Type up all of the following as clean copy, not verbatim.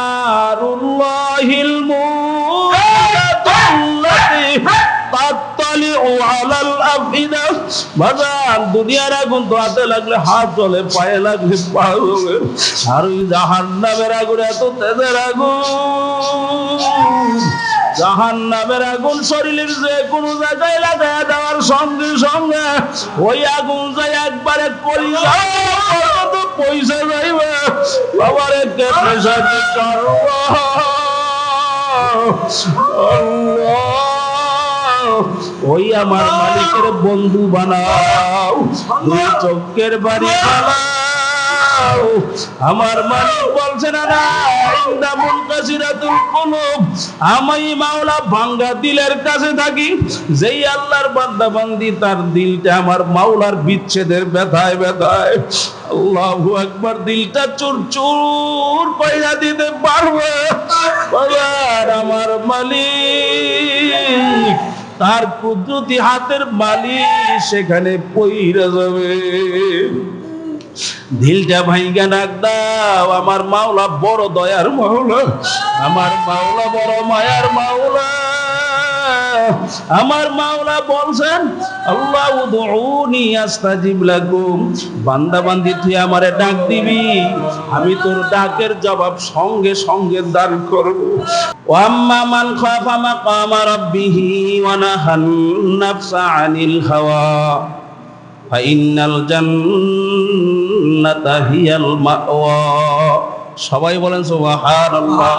নারুল্লাহিল মুআল্লাতি তাত্তালিউ আলাল আফিদা। বাজান দুনিয়ার আগুন তো হাতে লাগলে হাত জ্বলে, পায়ে লাগলে পা জ্বলে, আর ওই জাহান্নামের আগুন এত তেজের আগুন, জাহান্নামের আগুন শরীরের যে কোনো জায়গায় লাগায় দেওয়ার সঙ্গে সঙ্গে ওই আগুন যায় একবারে কলিজা পর্যন্ত পয়সা যাইবে। বাবারে কেমনে সাথে করব ওই আমার মালিকের বন্ধু বানাও, দুই চোখের বাড়ি বানাও। আমার মালিক বলছেন না ইন্দামুল কাসিরাতুল কুলুব, আমি মাওলা ভাঙ্গা দিলের কাছে থাকি। যেই আল্লাহর বান্দা বান্দি তার দিলটা আমার মাওলার বিচ্ছেদের ব্যথায় ব্যথায় আল্লাহু আকবার দিলটা চুর চুর কইরা দিতে পারবে। বাবার আমার মালিক তার কুদরতি হাতের মালিক সেখানে পইরা যাবে। দিলটা ভাইঙ্গা ডাক দাও, আমার মাওলা বড় দয়ার মাওলা, আমার মাওলা বড় মায়ার মাওলা। আমার মাওলা বলছেন আল্লাহ উদউনি আস্তাজিব লাকুম, বান্দা বান্দি তুই আমারে ডাক দিবি, আমি তোর ডাকের জবাব সঙ্গে সঙ্গে দান করব। ওয়াম্মা মান খাফা মাকামা রাব্বিহি ওয়া নাহান নাফসা আনিল হাওয়া ফাইন্নাল জান্নাতা হিয়াল মাওয়া। সবাই বলেন সুবহানাল্লাহ।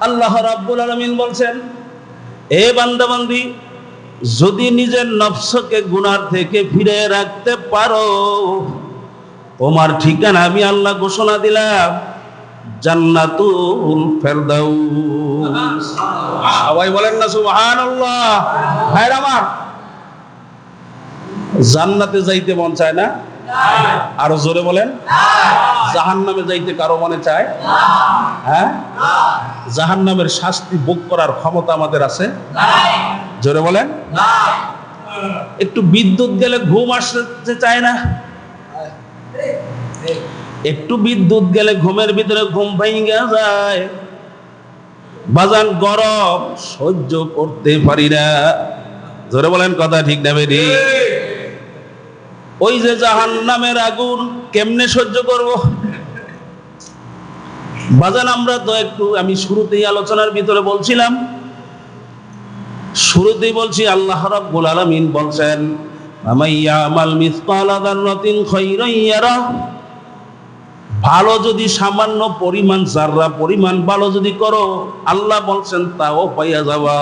আল্লাহ রাব্বুল আলামিন বলছেন, এ বান্দা বান্দি যদি নিজের নফসকে গুনার থেকে ফিরে রাখতে পারো, তোমার ঠিকানা আমি আল্লাহ ঘোষণা দিলাম জান্নাতুল ফেরদাউস। সবাই বলেন না সুবহানাল্লাহ। ভাইরা আমার, জান্নাতে যাইতে মন চায় না? আরো জোরে বলেন। জাহান্নামে যাইতে কারো মনে চায়? হ্যাঁ, জাহান্নামের শাস্তি ভোগ করার ক্ষমতা আমাদের আছে? জোরে বলেন। একটু বিদ্যুৎ গেলে ঘুম আসতে চায় না? একটু বিদ্যুৎ গেলে ঘুমের ভিতরে ঘুম ভেঙে যায়। বাজান গরম সহ্য করতে পারি না। জোরে বলেন, কথা ঠিক না বেরি? ওই যে জাহান্নামের আগুন কেমনে সহ্য করব? বাজান আমরা তো একটু, আমি শুরুতেই আলোচনার ভিতরে বলছিলাম, শুরুতেই বলছি আল্লাহ রাব্বুল আলামিন বলছেন আমাইয়া আমাল মিসকালা যাররাতিন খায়রান ইয়ারা। ভালো যদি সামান্য পরিমাণ যাররা পরিমাণ ভালো যদি করো, আল্লাহ বলছেন তাও পাইয়া যাবা,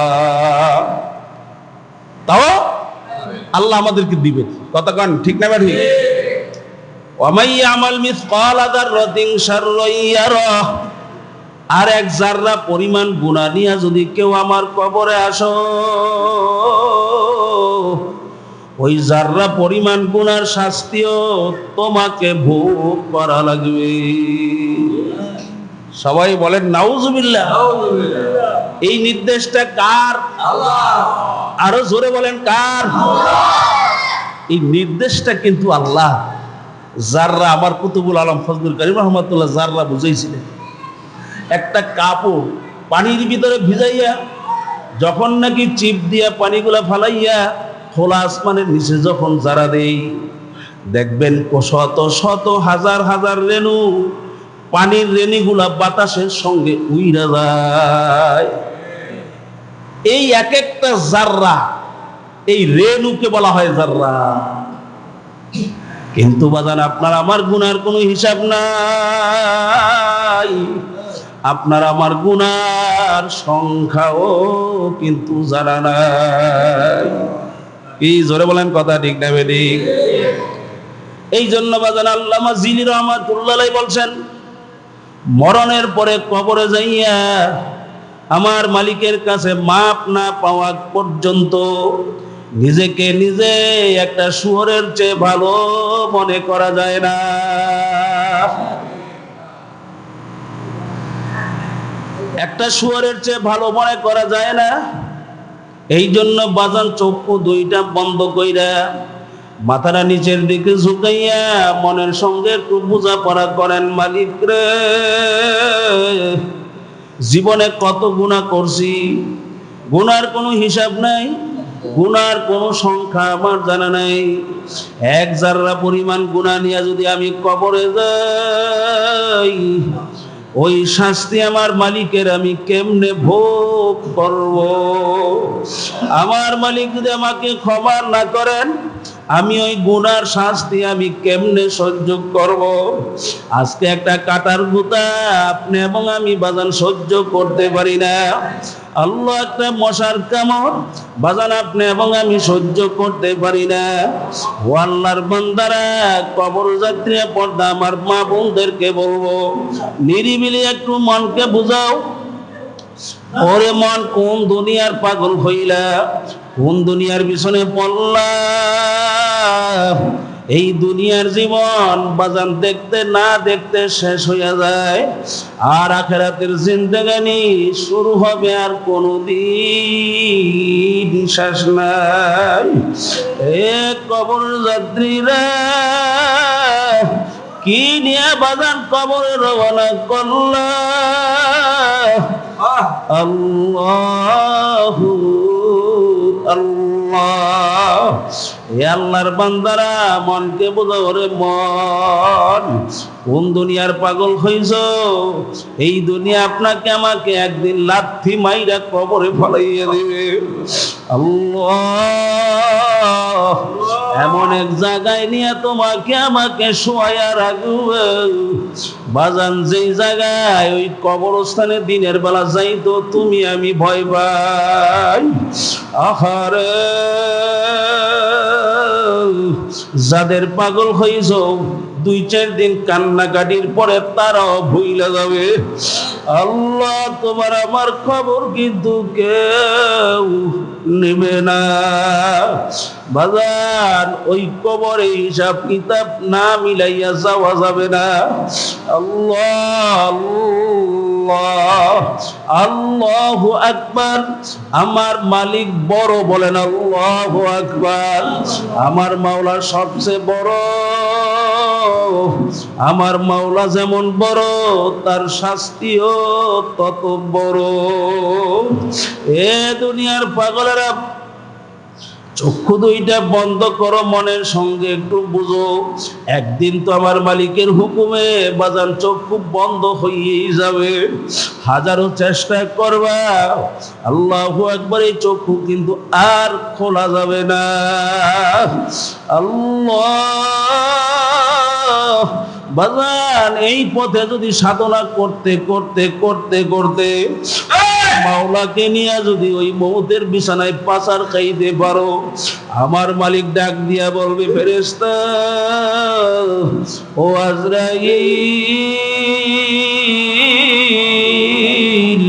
তাও আল্লাহ আমাদেরকে দিবে। কথা কান ঠিক না ভাই? ওয়ামাইয়া আমাল মিসকালা যাররাতিন শাররান ইয়ারা। আর এক জাররা পরিমাণ গুনাহ নিয়ে যদি কেউ আমার কবরে আসো, ওই জাররা পরিমাণ গুনার শাস্তিও তোমাকে ভোগ করা লাগবে। সবাই বলেন নাউজুবিল্লাহ। এই নির্দেশটা কার? আল্লাহ। আরো জোরে বলেন কার? এই নির্দেশটা কিন্তু আল্লাহ। জাররা আমার কুতুবুল আলম ফজলুল করিম রহমাতুল্লাহ জাররা বুঝাইছিলেন। একটা কাপড় পানির ভিতরে ভিজাইয়া যখন নাকি চিপ দিয়া পানিগুলা ফালাইয়া খোলা আসমানের নিচে যখন জারা দেই, দেখবেন শত শত হাজার হাজার রেণু, পানির রেণুগুলা বাতাসের সঙ্গে উইরা যায়। এই এক একটা জাররা, এই রেণুকে বলা হয় জাররা। কিন্তু বাজান আপনার আমার গুনার কোনো হিসাব নাই, আপনার আমার গুনার সংখ্যাও কিন্তু জানা নাই। কি জোরে বলেন, কথা ঠিক না বেঠিক? এই জন্য বাজান আল্লামা জিলি রহমাতুল্লাহ আলাইহি বলছেন, মরণের পরে কবরে যাইয়া আমার মালিকের কাছে মাপ না পাওয়া পর্যন্ত নিজেকে নিজে একটা শুয়োরের চেয়ে ভালো মনে করা যায় না। একটা শুয়োরের চেয়ে ভালো মনে করা যায় না। এই জন্য বাজান চক্ষু দুইটা বন্ধ কইরা মাথাটা নিচের দিকে ঝুঁকাইয়া মনের সঙ্গে একটু বোঝাপড়া করেন, মালিক রে জীবনে কত গুনাহ করছি, গুনার কোনো হিসাব নাই, গুনার কোনো সংখ্যা আমার জানা নাই। এক জাররা পরিমাণ গুনাহ নিয়ে যদি আমি কবরে যাই, ওই শাস্তি আমার মালিকের আমি কেমনে ভোগ করব? আমার মালিক যদি আমাকে ক্ষমা না করেন, আমি ওই গুনার শাস্তি আমি কেমনে সহ্য করব? আজকে একটা কাটার গুতা আপনি এবং আমি বাজান সহ্য করতে পারি না। আল্লাহ একটা মশার কামড় বাজান আপনি এবং আমি সহ্য করতে পারি না। ও আল্লাহর বান্দারা, কবর যাত্রী পর্দা আমার মা বোনদেরকে বলবো, নিরিবিলি একটু মনকে বুঝাও। ওরে মন, কোন দুনিয়ার পাগল হইলা, কোন দুনিয়ার পিছনে পড়লা? এই দুনিয়ার জীবন বাজান দেখতে না দেখতে শেষ হইয়া যায়, আর আখিরাতের জিন্দেগানি শুরু হবে আর কোনদিন শেষ নাই। এ কবর যাত্রীরা, কি নিয়ে বাজান কবরে রওনা করলা? আল্লাহু আল্লাহ। এ আল্লাহর বান্দারা, মনকে বোঝাও রে মন, কোন দুনিয়ার পাগল হইছ? এই দুনিয়া আপনাকে আমাকে একদিন লাথি মাইরা কবরে ফলাইয়া দিবে। আল্লাহ এমন এক জায়গায় নিয়ে তোমাকে আমাকে শোয়া রাখবে বাজান, যেই জায়গায় ওই কবরস্থানে দিনের বেলা যাইতো তুমি আমি ভয় পাই। আহারে, যাদের পাগল হইছ 2-4 দিন কান্নাকাটির পরে তারাও ভুইলা যাবে। আল্লাহ তোমার আমার খবর কিন্তু কেউ নেবে না বাজান। ওই কবরে হিসাব কিতাব না মিলাইয়া যাওয়া যাবে না। আল্লাহ আল্লাহ আল্লাহু আকবার। আমার মালিক বড়, বলেন আল্লাহু আকবার। আমার মাওলা সবচেয়ে বড়। আমার মাওলা যেমন বড়, তার শাস্তিও তত বড়। এ দুনিয়ার পাগলেরা, চক্ষু দুইটা বন্ধ করো, মনের সঙ্গে একটু বুঝো, একদিন তো আমার মালিকের হুকুমে বাজান চক্ষু বন্ধ হয়েই যাবে। হাজারো চেষ্টা করবা, আল্লাহু আকবার, এই চক্ষু কিন্তু আর খোলা যাবে না। আল্লাহ বাজান, এই পথে যদি সাধনা করতে করতে করতে করতে মাওলাকে নিয়ে যদি ওই মৌতের বিছানায় পাচার খাইতে পারো, আমার মালিক ডাক দিয়া বলবে, ফেরেশতা ও আজরাইল,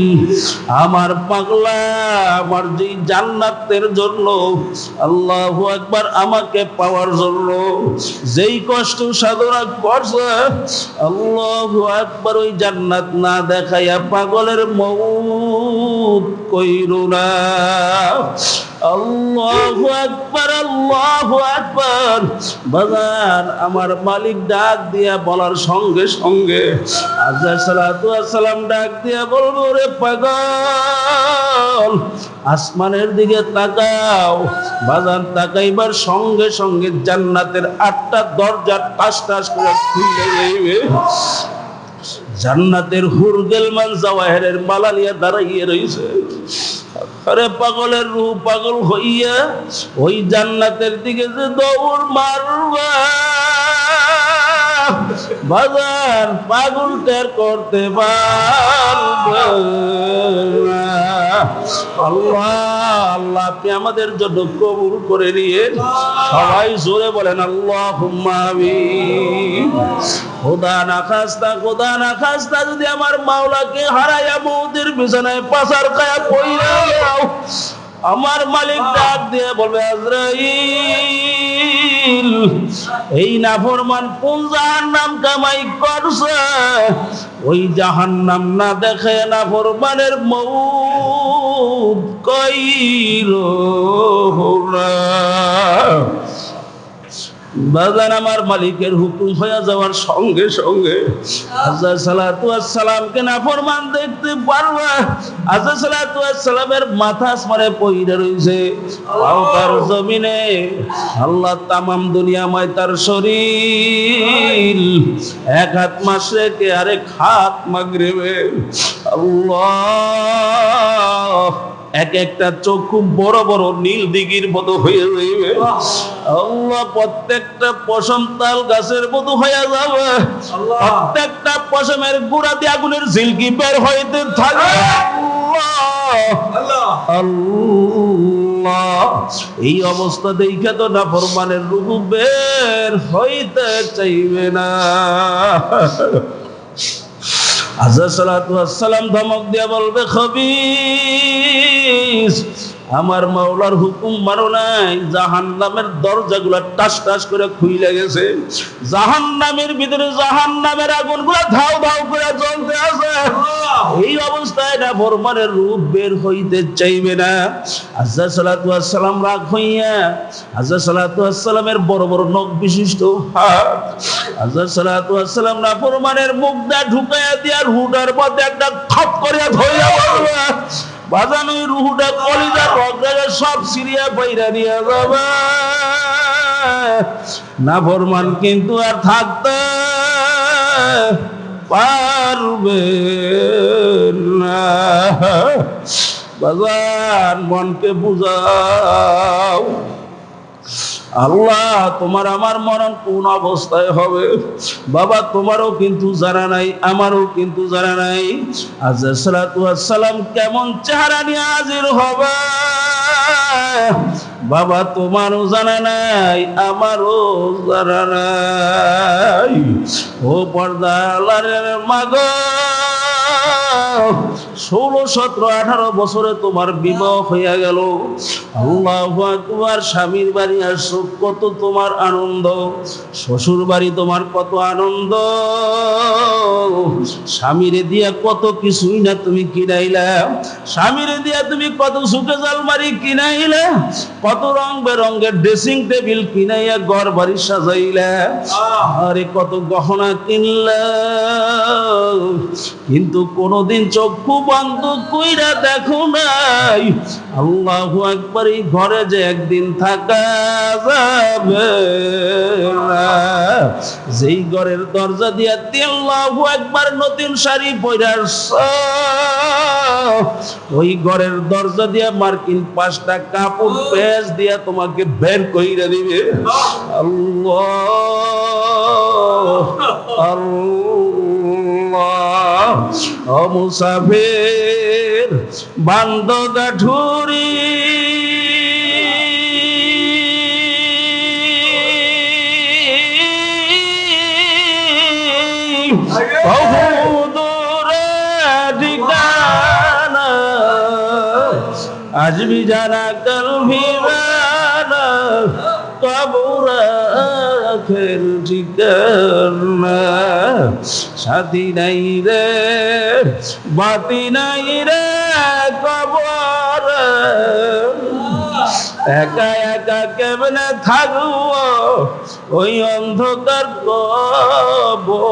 আমার পাগলা আমার যে জান্নাতের জন্য, আল্লাহু আকবার, আমাকে পাওয়ার জন্য যেই কষ্ট সাধনা করছে, আল্লাহু আকবার, ওই জান্নাত না দেখাইয়া পাগলের মউত কইরো না। আল্লাহু আকবার, আল্লাহু আকবার। বাজান, আমার মালিক ডাক দিয়া বলার সঙ্গে সঙ্গে আজরাইল সালাতু ওয়াস সালাম ডাক দিয়া বলবো, রে পাগল, আসমানের দিকে তাকাও। বাজান, তাকাইবার সঙ্গে সঙ্গে জান্নাতের 8টা দরজা টাস টাস করে খুলে যাইবে। জান্নাতের হুরগেলমান জাওয়াহেরের মালা নিয়ে দাঁড়াইয়ে রইছে। আরে পাগলের রূহ পাগল হইয়া ওই জান্নাতের দিকে যে দৌড় মারবা, বাজার পাগল টের করতে পারবে না। আল্লাহ আল্লাহ, আপনি আমাদের জন্য কবুল করে নিয়ে সবাই জোরে বলেন আল্লাহুম্মা আমিন। খোদা না খাস্তা, খোদা না খাস্তা, যদি আমার মাওলাকে হারাইয়া মউতের বিছানায় পাচার খায়া কইরা যাও, আমার মালিক ডাক দিয়ে বলবে, আজরাইল, এই নাফরমান কোন জাহান্নাম কামাই করছে, ওই জাহান্নাম না দেখে নাফরমানের মউত কইরো না। বাজান আমার মালিকের হুকুম হয়ে যাওয়ার সঙ্গে সঙ্গে আযা সালাতু ওয়াস সালামকে নাফরমান দেখতে পারবা। আযা সালাতু ওয়াস সালামের মাথা আসমানে পইড়া রইছে, পাও তার জমিনে। আল্লাহ তামাম দুনিয়াময় তার শরীর, এক হাত মাশরিকে আরেক হাত মাগরিবে। আল্লাহ, এক একটা চোখ খুব বড় বড় নীল দিঘির মতো হয়ে যাবে। আল্লাহ, প্রত্যেকটা পশম তাল গাছের মতো হয়ে যাবে। প্রত্যেকটা পশমের গোড়া দিয়ে আগুনের ঝিলকি বের হইতে থাকবে। আল্লাহ, এই অবস্থা দেখে তো নাফরমানের রূহ বের হইতে চাইবে না। আযা সালাতু ওয়াস সালাম ধমক দিয়া বলবে, খবিস, আমার মাওলার হুকুম মানো নাই, জাহান্নামের দরজাগুলো টাস টাস করে খুইলে গেছে। জাহান্নামের ভিতরে জাহান্নামের আগুনগুলো ধাও ধাও করে জ্বলতে আছে। এই অবস্থায় না ফরমানের রূপ বের হইতে চাইবে না। আযা সালাতু ওয়াস সালাম রাগ হইয়া, আযা সালাতু ওয়াস সালামের বড় বড় নখ বিশিষ্ট হাত, আযা সালাতু ওয়াস সালাম না ফরমানের মুখটা ঢুকাইয়া দিয়া রুহুটার মধ্যে একটা খপ করিয়া ধইয়া বলবে, বাজানো রুহুটা কলিজা রগটা সব সিরিয়া বাইরা নিয়ে যাবে। নাফরমান কিন্তু আর থাকতে পারবে না। বাজান, মনকে বুঝাও, আল্লাহ তোমার আমার মরণ কোন অবস্থায় হবে বাবা তোমারও কিন্তু জানা নাই, আমারও কিন্তু জানা নাই। আযা সালাতু ওয়াস সালাম কেমন চেহারা নিয়ে হাজির হবে বাবা তোমারও জানা নাই, আমারও জানা নাই। ও পর্দার মাগো, 16, 17, 18 বছরে তোমার বিবাহ হইয়া গেল। আল্লাহু আকবার। স্বামীর বাড়ি আসছো, কত তোমার আনন্দ, শ্বশুর বাড়ি তোমার কত আনন্দ, স্বামীরে দিয়া কত কিছুই না তুমি কিনাইলা, স্বামীরে দিয়া তুমি কত সুখে জালমারি কিনাইলা, কত রং বেরঙের ড্রেসিং টেবিল কিনাইয়া ঘর বাড়ি সাজাইলা, আরে কত গহনা কিনলা, কিন্তু কোনদিন চক্ষু বন্ধ কইরা দেখো নাই আল্লাহু আকবার এই ঘরে যে একদিন থাকা যাবে না। যেই ঘরের দরজা দিয়া আল্লাহু আকবার নতুন শাড়ি পইরা ওই ঘরের দরজা দিয়া মার্কিন 5টা কাপড় পেঁচ দিয়া তোমাকে বের কইরা দিবে। আল্লাহ আল্লাহ। ও মুসাফির বান্দ গাঠুরি, আজ ভি জানা কল ভি জানা, কবর আখের ঠিকানা। সাথী নাই রে বাতি নাই রে কবর, একা একা কেমনে থাকবো ওই অন্ধকার কবরে।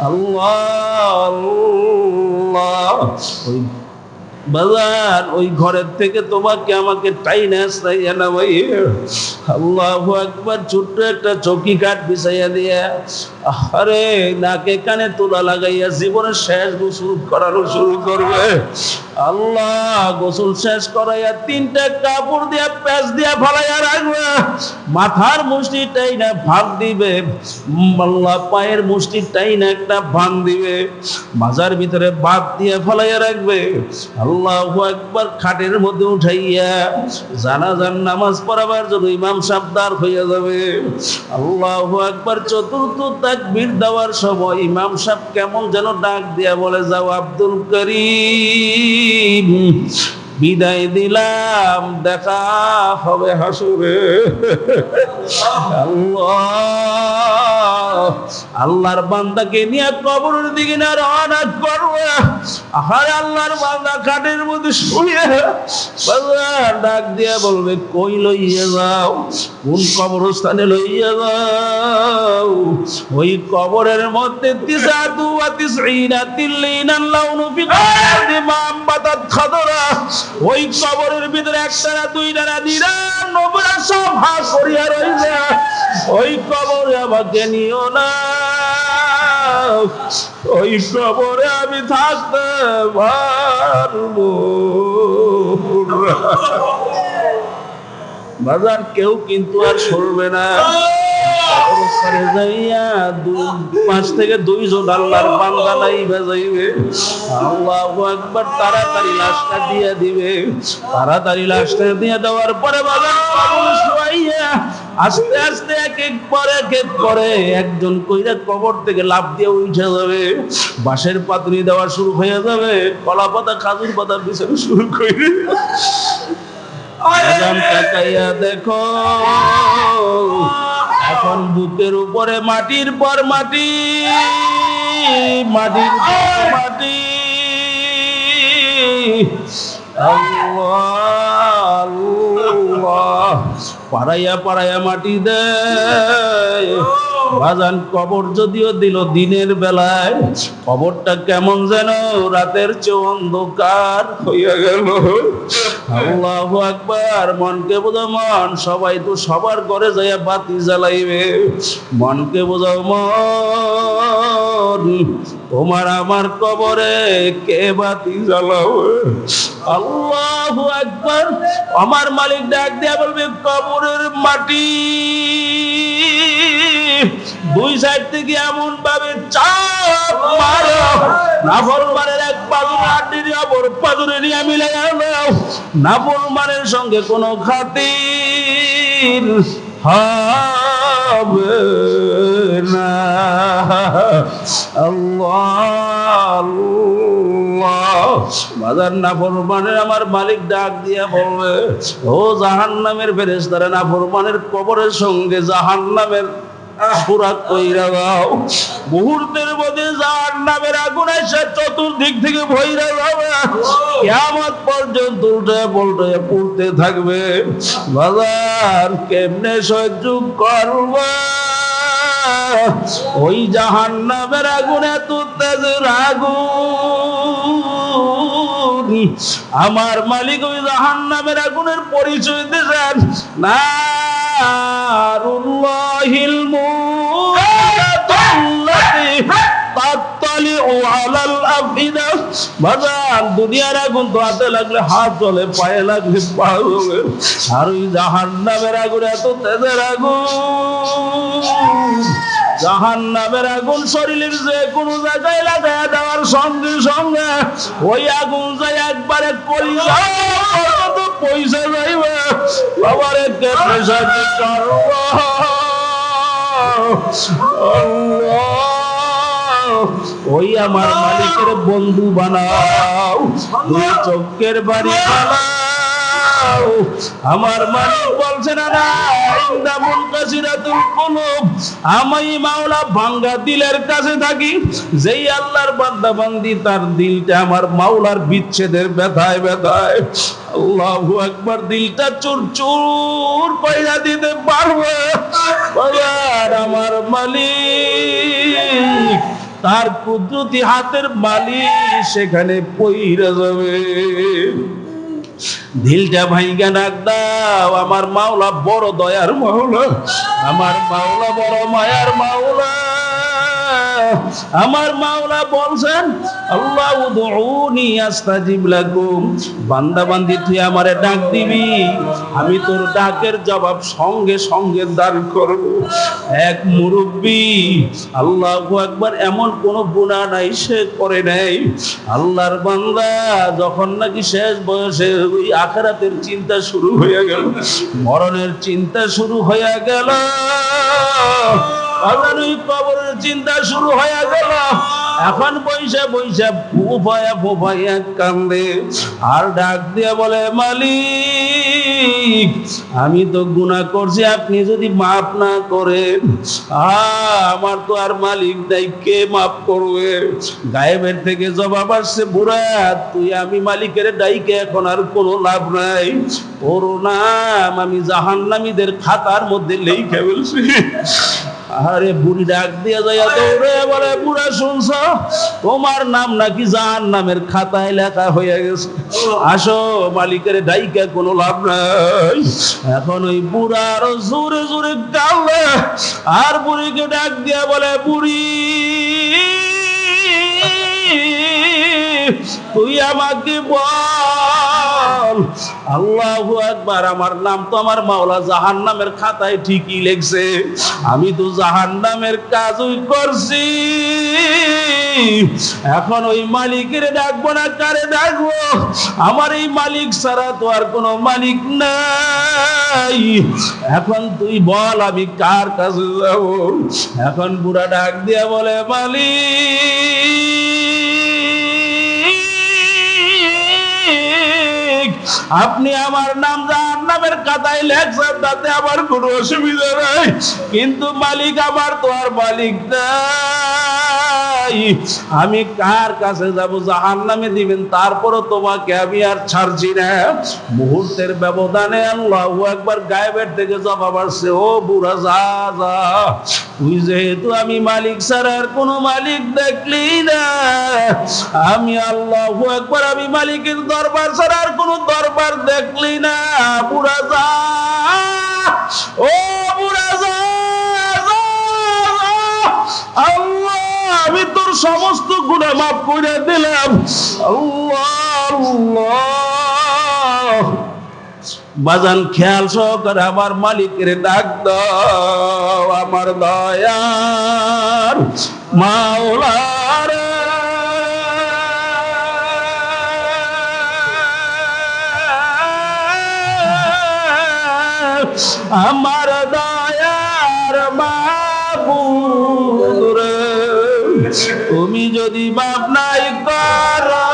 আল্লাহ আল্লাহ। ওই বাজার ওই ঘরের থেকে তোমাকে আমাকে টাইনে আসাইয়া না ভাই। আল্লাহু আকবার। ছোট্ট একটা চৌকি কাঠ বিছাইয়া দিয়া, আরে নাকে কানে তুলা লাগাইয়া জীবনের শেষ গোসল করানো শুরু করবে। আল্লাহ গোসল শেষ করাইয়া 3টা কাপড় দিয়া প্যাচ দিয়া ফালাইয়া রাখবে, মাথার মুষ্টিটাই না ভাগ দিবে, আল্লাহ পায়ের মুষ্টিটাই না একটা ভাঙ দিবে, মাজার ভিতরে ভাগ দিয়ে ফালাইয়া রাখবে। আল্লাহু আকবার। খাটের মধ্যে উঠাইয়া জানাজার নামাজ পড়াবার জন্য ইমাম সাহেব দাঁড় হইয়া যাবে। আল্লাহু আকবার। চতুর্থ তাকবীর দেওয়ার সময় ইমাম সাহেব কেমন যেন ডাক দিয়া বলে, যাও আব্দুল করিম, বিদায় দিলাম, দেখা হবে হাসরে। আল্লাহর বান্দাকে নিয়ে কবরের দিকে না রওনা করবে। আহারে আল্লাহর বান্দা খাটের মধ্যে শুয়ে ডাক দিয়ে বলবে, কই লইয়া যাও, কোন কবরস্থানে লইয়া যাও? ওই কবরের মধ্যে ওই কবরের ভিতরে একটানা দুইটানা 99 সব ভাগ করিয়া রইছে। ওই কবরে আমাকে নিও না, ওই কবরে আমি থাকতে পারবো। বাজার কেউ কিন্তু আর সরবে না। 5 থেকে 2 জন আল্লাহর বান্দা নাই বাজাইবে। আল্লাহু আকবার। তাড়াতাড়ি লাশটা দিয়ে দিবে। তাড়াতাড়ি লাশটা দিয়ে দেওয়ার পরে বাজার আস্তে আস্তে এক এক করে একজন কইরা কবর থেকে লাফ দিয়ে উঠে যাবে। বাঁশের পাতুরি দেওয়া শুরু হয়ে যাবে, কলা পাতা খাজুর পাতা বিছানো শুরু করে। তাকাইয়া দেখো, এখন বুকের উপরে মাটির পর মাটি, মাটির পর মাটি। আল্লাহ আল্লাহ, পাড়াইয়া পাড়াইয়া মাটি দেয়। বাজান কবর যদিও দিল দিনের বেলায়, কবরটা কেমন যেন রাতের চেয়ে অন্ধকার হইয়া গেল। আল্লাহু আকবার। মনকে বোঝাও মন, সবাই তো সবার ঘরে যাইয়া বাতি জ্বালাইবে। মনকে বোঝাও মন, তোমার আমার কবরে কে বাতি জ্বালাবে? আল্লাহু আকবার। আমার মালিক ডাক দিয়া বলবে, কবরের মাটি 2 সাইড থেকে এমন ভাবে চাপ মারো, নাফরমানের এক পাজর আড্ডির অপর পাজরে নিয়ে মিলাইয়া নাও। নাফরমানের সঙ্গে কোনো খাতির হবে না। আল্লাহ বাজার নাফরমানের আমার মালিক ডাক দিয়া বলবে, ও জাহান্নামের ফেরেশতারা, নাফরমানের কবরের সঙ্গে জাহান্নামের পুরা কইরা দাও। মুহূর্তের মধ্যে জাহান্নামের আগুন এসে চতুর্দিক থেকে ভইরা যাবে, কিয়ামত পর্যন্ত উল্টে পাল্টে পড়তে থাকবে। বাজার কেমনে সহ্য করবে? ওই জাহান্নামের আগুন এত তেজের আগুন। আমার মালিক ওই জাহান্নামের আগুনের পরিচয় দিয়েছেন, নারুল্লাহিল মুকাদ্দাতি তাত্তালিউ আলাল আফিদা। বাজার দুনিয়ার আগুন তো হাতে লাগলে হাত জ্বলে, পায়ে লাগলে পা জ্বলে, আর ওই জাহান্নামের আগুন এত তেজের আগুন। জাহান্নামের আগুন শরীরের যে কোনো জায়গায় লাগায় দেওয়ার সঙ্গে সঙ্গে ওই আগুন যায় একবারে কলিজা পর্যন্ত পয়সা যাইবে। বাবারে কেমনে সাথে করব? ওই আমার মালিকের বন্ধু বানাও, 2 চোখের বাড়ি বানাও। আমার মালিক বলছেন, না ইন্দামুল কাসিরাতুল কুলুব, আমি মাওলা ভাঙ্গা দিলের কাছে থাকি। যেই আল্লাহর বান্দা বান্দি তার দিলটা আমার মাওলার বিচ্ছেদের ব্যথায় ব্যথায়, আল্লাহু আকবার, দিলটা চুর চুর কইরা দিতে পারবে। বাবার আমার মালিক, তার কুদরতি হাতের মালিক সেখানে পইরা যাবে। দিলটা ভাইগা ডাক দাও, আমার মাওলা বড় দয়ার মাওলা, আমার মাওলা বড় মায়ার মাওলা। আমার মাওলা বলছেন, আল্লাহ উদউনি আস্তাজিব লাকুম, বান্দা বান্দি তুই আমারে ডাক দিবি, আমি তোর ডাকের জবাব সঙ্গে সঙ্গে দান করব। এক মুরব্বী, আল্লাহু আকবার, এমন কোন গুনাহ নাই সে করে নাই। আল্লাহর বান্দা যখন নাকি শেষ বয়সে ওই আখিরাতের চিন্তা শুরু হয়ে গেল, মরণের চিন্তা শুরু হয়ে গেল, আল্লাহর ওই কবরের চিন্তা শুরু হয়ে গেল, এখন বইসা বইসা ফুফায়া কান্দে আর ডাক দিয়ে বলে, মালিক আমি তো গুনাহ করছি, আপনি যদি মাফ না করেন আমার তো আর মালিক নাই, কে মাফ করবে? গায়েবের থেকে জবাব আসছে, বুড়া তুই আমি মালিকের ডাইকে এখন আর কোনো লাভ নাই, ওর নাম আমি জাহান্নামীদের খাতার মধ্যে লিখে ফেলছি। আরে বুড়ি ডাক দিয়ে যাইয়া দৌড়ে বলে, বুড়া শুনছ তোমার নাম নাকি জাহান্নামের খাতায় লেখা হয়ে গেছে, আসো মালিকের ডাইকা কোনো লাভ নাই। এখন ওই বুড়া আরো জোরে জোরে কাঁদে আর বুড়িকে ডাক দিয়া বলে, বুড়ি তুই আমাকে বল, আল্লাহু আকবার, আমার নাম তো আমার মাওলা জাহান্নামের খাতায় ঠিকই লেখছে, আমি তো জাহান্নামের কাজই করছি, এখন ওই মালিকের ডাকবো না কারে ডাকবো? আমার এই মালিক ছাড়া তো আর কোনো মালিক নাই, এখন তুই বল আমি কার কাছে যাব? এখন বুড়া ডাক দিয়া বলে, মালিক আপনি আমার নাম জাহান্নামের খাতায় লেখছেন, তাতে আমার কোনো অসুবিধা নাই, কিন্তু মালিক আমার তো আর মালিক নাই, আমি কার কাছে যাব? জাহান্নামে দিবেন, তারপরও তোমাকে আমি আর ছাড়ছি না। মুহূর্তের ব্যবধানে আল্লাহু আকবার গায়েবের থেকে জবাব আসছে, ও বুড়া যা যা, তুই যেহেতু আমি মালিক ছাড়া আর কোনো মালিক দেখলি না, আমি আল্লাহু আকবার আমি মালিকের দরবার ছাড়া আর কোনো দরবার দেখলি না, বুড়া যা, ও বুড়া যা, আল্লাহ আমি তোর সমস্ত গুনাহ মাফ করে দিলাম। আল্লাহ আল্লাহ বাজান খেয়াল সহকারে আমার মালিকের ডাক দাও, আমার দয়ার মাওলার আমার দয়ার মাবুদ রে, তুমি যদি মাফ নাই করো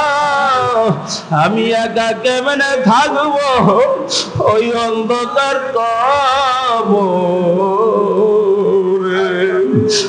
আমি একা কেমনে থাকবো ওই অন্ধকার কবর